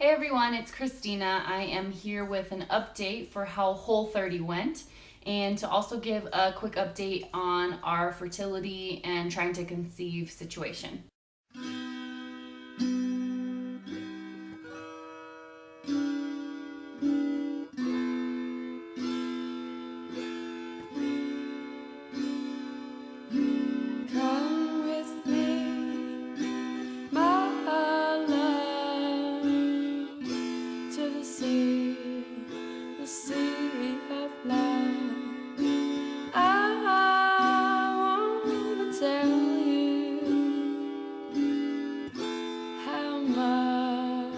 Hey everyone, it's Christina. I am here with an update for how Whole30 went and to also give a quick update on our fertility and trying to conceive situation. Come with me, my love, to the sea of love. I wanna tell you how much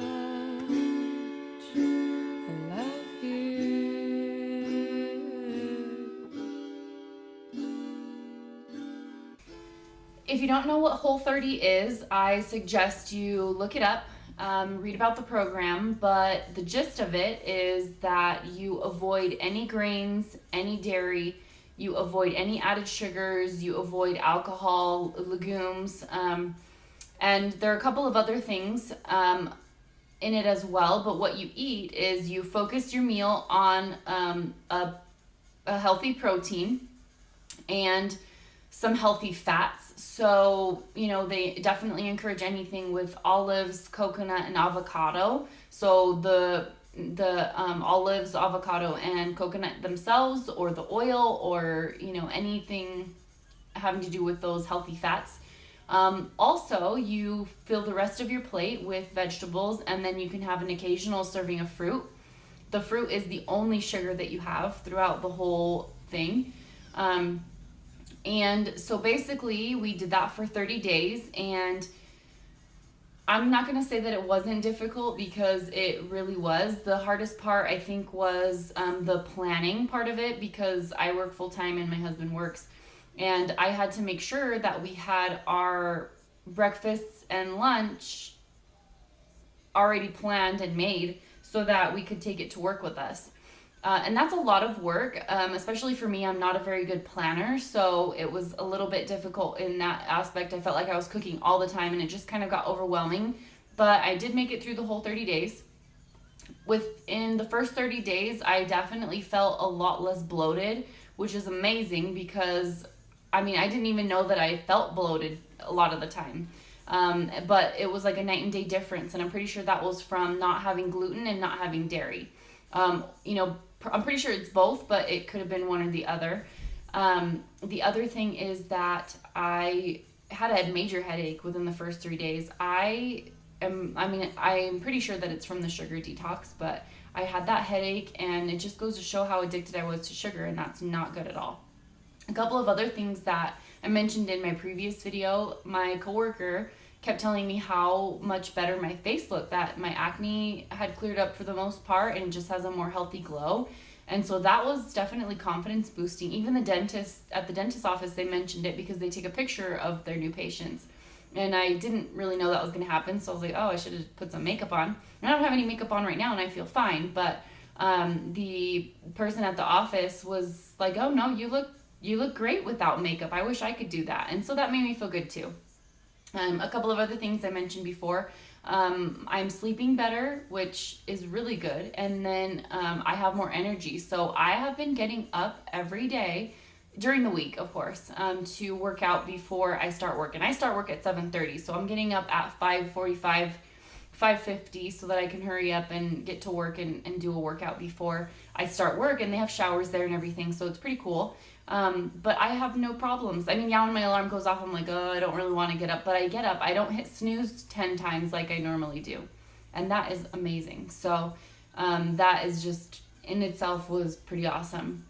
I love you. If you don't know what Whole30 is, I suggest you look it up, read about the program, but the gist of it is that you avoid any grains, any dairy, you avoid any added sugars, you avoid alcohol, legumes, and there are a couple of other things in it as well, but what you eat is you focus your meal on a healthy protein and some healthy fats. So, they definitely encourage anything with olives, coconut, and avocado. So the olives, avocado, and coconut themselves, or the oil, or anything having to do with those healthy fats. Also, you fill the rest of your plate with vegetables, and then you can have an occasional serving of fruit. The fruit is the only sugar that you have throughout the whole thing. And so basically, we did that for 30 days, and I'm not going to say that it wasn't difficult because it really was. The hardest part, I think, was the planning part of it, because I work full time and my husband works. And I had to make sure that we had our breakfasts and lunch already planned and made so that we could take it to work with us. And that's a lot of work, especially for me. I'm not a very good planner, so it was a little bit difficult in that aspect. I felt like I was cooking all the time and it just kind of got overwhelming. But I did make it through the whole 30 days. Within the first 30 days, I definitely felt a lot less bloated, which is amazing because, I didn't even know that I felt bloated a lot of the time. But it was like a night and day difference, and I'm pretty sure that was from not having gluten and not having dairy. I'm pretty sure it's both, but it could have been one or the other. The other thing is that I had a major headache within the first 3 days. I'm pretty sure that it's from the sugar detox, but I had that headache, and it just goes to show how addicted I was to sugar, and that's not good at all. A couple of other things that I mentioned in my previous video, my coworker kept telling me how much better my face looked, that my acne had cleared up for the most part and just has a more healthy glow. And so that was definitely confidence boosting. Even at the dentist office, they mentioned it because they take a picture of their new patients. And I didn't really know that was going to happen, so I was like, oh, I should have put some makeup on. And I don't have any makeup on right now, and I feel fine. But the person at the office was like, oh no, you look great without makeup. I wish I could do that. And so that made me feel good too. A couple of other things I mentioned before. I'm sleeping better, which is really good. And then I have more energy. So I have been getting up every day during the week, of course, to work out before I start work. And I start work at 7:30. So I'm getting up at 5:45, 5:50 so that I can hurry up and get to work and do a workout before I start work. And they have showers there and everything. So it's pretty cool. But I have no problems. When my alarm goes off, I'm like, oh, I don't really want to get up, but I get up. I don't hit snooze 10 times like I normally do. And that is amazing. So, that is just in itself was pretty awesome.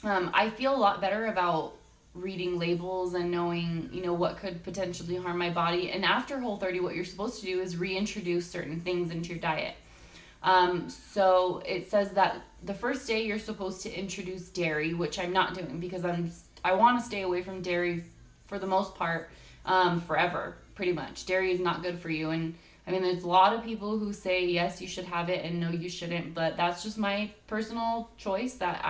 I feel a lot better about reading labels and knowing, what could potentially harm my body. And after Whole30, what you're supposed to do is reintroduce certain things into your diet. So it says that the first day you're supposed to introduce dairy, which I'm not doing because I want to stay away from dairy for the most part, forever, pretty much. Dairy is not good for you. And there's a lot of people who say, yes, you should have it, and no, you shouldn't. But that's just my personal choice that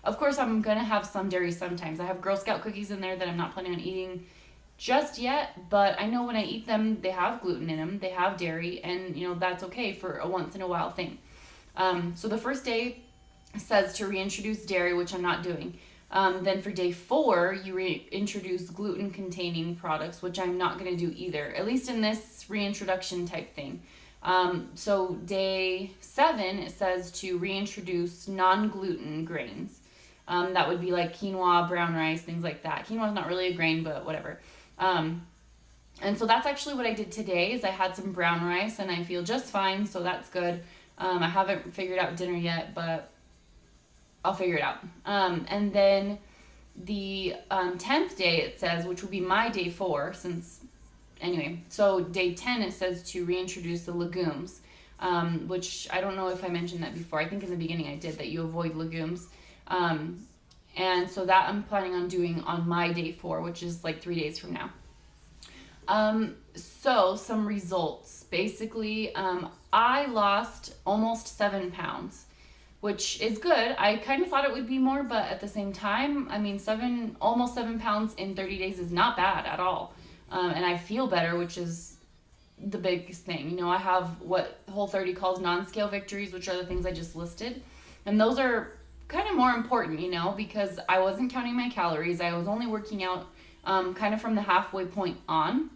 of course, I'm going to have some dairy sometimes. I have Girl Scout cookies in there that I'm not planning on eating just yet, but I know when I eat them, they have gluten in them, they have dairy, and that's okay for a once in a while thing. So the first day says to reintroduce dairy, which I'm not doing. Then for day 4, you reintroduce gluten containing products, which I'm not going to do either, at least in this reintroduction type thing. So day 7, it says to reintroduce non-gluten grains. That would be like quinoa, brown rice, things like that. Quinoa is not really a grain, but whatever. And so that's actually what I did today is I had some brown rice and I feel just fine, so that's good. I haven't figured out dinner yet, but I'll figure it out. And then the 10th day it says, which will be my day 4, so day 10 it says to reintroduce the legumes, which I don't know if I mentioned that before. I think in the beginning I did, that you avoid legumes. And so that I'm planning on doing on my day 4, which is like 3 days from now. So some results. Basically, I lost almost 7 pounds, which is good. I kind of thought it would be more, but at the same time, I mean, almost 7 pounds in 30 days is not bad at all. And I feel better, which is the biggest thing. I have what Whole30 calls non-scale victories, which are the things I just listed. And those are kind of more important, because I wasn't counting my calories. I was only working out kind of from the halfway point on.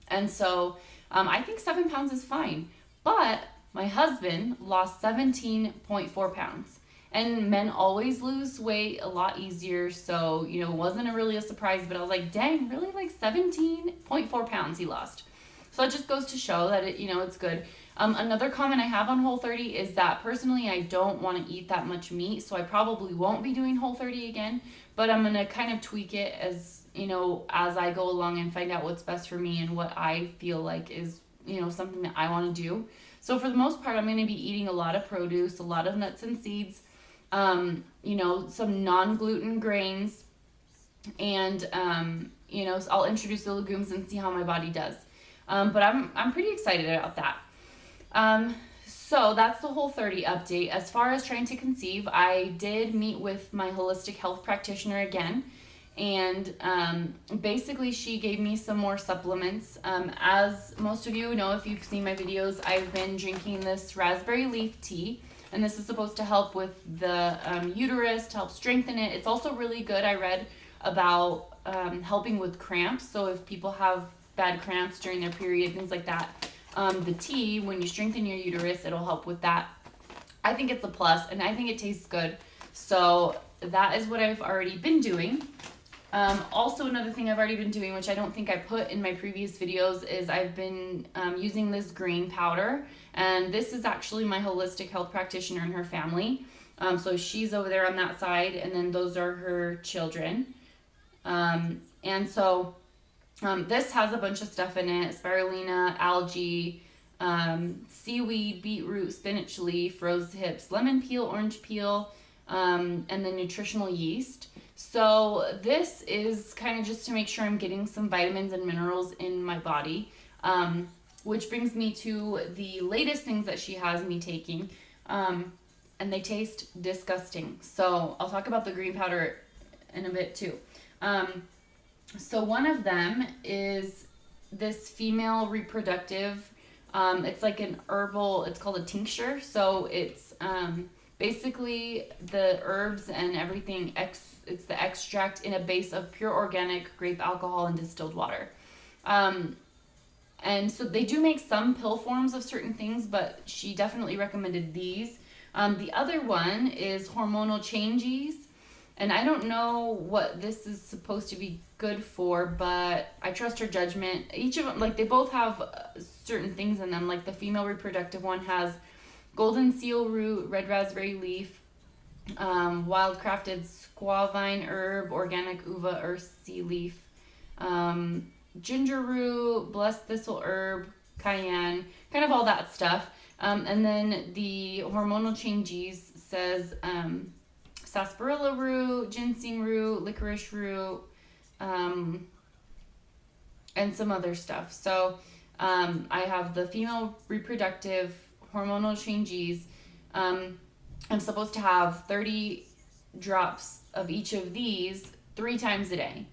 And so I think 7 pounds is fine. But my husband lost 17.4 pounds. And men always lose weight a lot easier. So, it wasn't really a surprise. But I was like, dang, really? Like 17.4 pounds he lost. So it just goes to show that it's good. Another comment I have on Whole30 is that personally I don't want to eat that much meat, so I probably won't be doing Whole30 again, but I'm going to kind of tweak it as I go along and find out what's best for me and what I feel like is, something that I want to do. So for the most part, I'm going to be eating a lot of produce, a lot of nuts and seeds, some non-gluten grains, and, I'll introduce the legumes and see how my body does. But I'm pretty excited about that. So that's the Whole30 update. As far as trying to conceive, I did meet with my Holistic Health Practitioner again, and basically she gave me some more supplements. As most of you know, if you've seen my videos, I've been drinking this raspberry leaf tea, and this is supposed to help with the uterus, to help strengthen it. It's also really good. I read about helping with cramps, so if people have bad cramps during their period, things like that, the tea, when you strengthen your uterus, it'll help with that. I think it's a plus, and I think it tastes good. So that is what I've already been doing. Also, another thing I've already been doing, which I don't think I put in my previous videos, is I've been using this green powder. And this is actually my Holistic Health Practitioner and her family. So she's over there on that side, and then those are her children. And so this has a bunch of stuff in it: spirulina, algae, seaweed, beetroot, spinach leaf, rose hips, lemon peel, orange peel, and the nutritional yeast. So this is kind of just to make sure I'm getting some vitamins and minerals in my body, which brings me to the latest things that she has me taking, and they taste disgusting. So I'll talk about the green powder in a bit too. So one of them is this female reproductive, it's like an herbal, it's called a tincture. So it's basically the herbs and everything, it's the extract in a base of pure organic grape alcohol and distilled water. And so they do make some pill forms of certain things, but she definitely recommended these. The other one is hormonal changes. And I don't know what this is supposed to be good for, but I trust her judgment. Each of them, like, they both have certain things in them. Like the female reproductive one has golden seal root, red raspberry leaf, wildcrafted squavine herb, organic uva earth sea leaf, ginger root, blessed thistle herb, cayenne, kind of all that stuff. And then the hormonal changes says sarsaparilla root, ginseng root, licorice root, and some other stuff. So I have the female reproductive hormonal changes. I'm supposed to have 30 drops of each of these 3 times a day.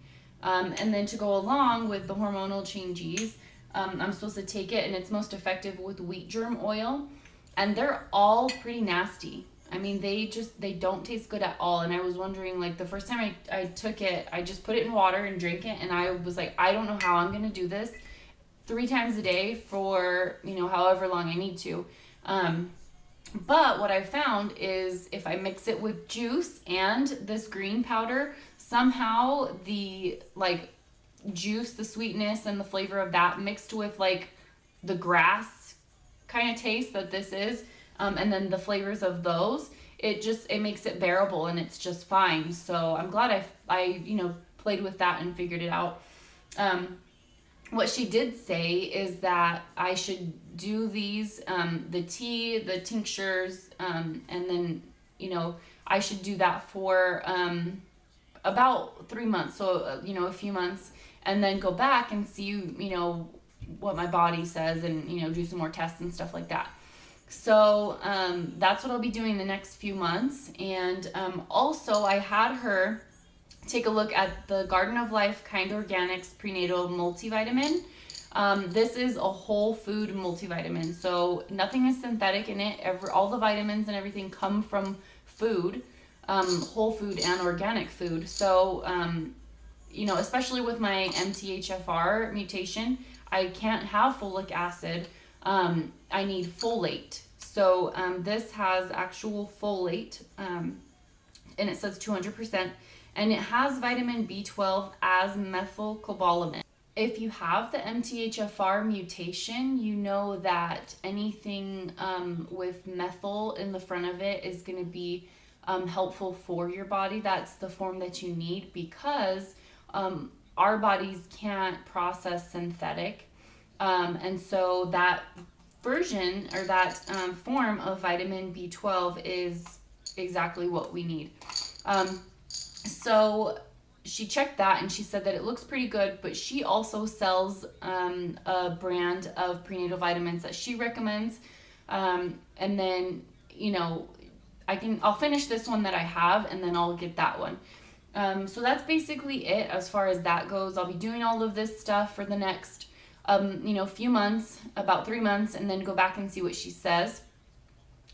And then to go along with the hormonal changes, I'm supposed to take it, and it's most effective with wheat germ oil. And they're all pretty nasty. I mean, they don't taste good at all. And I was wondering, like, the first time I took it, I just put it in water and drank it. And I was like, I don't know how I'm going to do this 3 times a day for, however long I need to. But what I found is if I mix it with juice and this green powder, somehow the, like, juice, the sweetness and the flavor of that mixed with, like, the grass kind of taste that this is, and then the flavors of those, it makes it bearable, and it's just fine. So I'm glad I played with that and figured it out. What she did say is that I should do these, the tea, the tinctures, and then, I should do that for about 3 months. So, a few months, and then go back and see, what my body says, and, do some more tests and stuff like that. So that's what I'll be doing the next few months. And also I had her take a look at the Garden of Life Kind Organics Prenatal Multivitamin. This is a whole food multivitamin, so nothing is synthetic in it. All the vitamins and everything come from food, whole food and organic food. So, especially with my MTHFR mutation, I can't have folic acid. I need folate. So this has actual folate, and it says 200%, and it has vitamin B12 as methylcobalamin. If you have the MTHFR mutation, you know that anything with methyl in the front of it is going to be helpful for your body. That's the form that you need, because our bodies can't process synthetic. And so that version, or that form of vitamin B12 is exactly what we need. So she checked that, and she said that it looks pretty good, but she also sells a brand of prenatal vitamins that she recommends. And then, I'll finish this one that I have, and then I'll get that one. So that's basically it as far as that goes. I'll be doing all of this stuff for the next few months, about 3 months, and then go back and see what she says.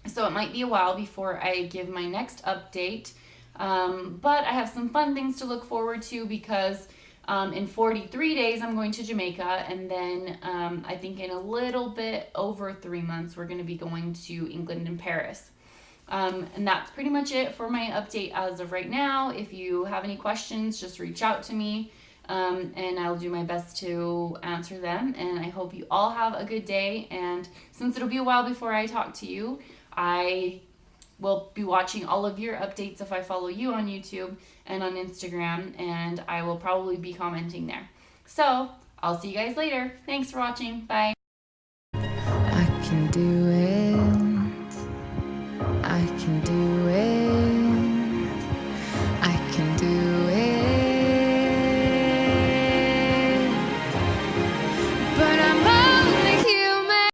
So it might be a while before I give my next update. But I have some fun things to look forward to, because in 43 days I'm going to Jamaica, and then I think in a little bit over 3 months we're going to be going to England and Paris. And that's pretty much it for my update as of right now. If you have any questions, just reach out to me. And I'll do my best to answer them. And I hope you all have a good day. And since it'll be a while before I talk to you, I will be watching all of your updates if I follow you on YouTube and on Instagram. And I will probably be commenting there. So I'll see you guys later. Thanks for watching. Bye. I can do it. I can do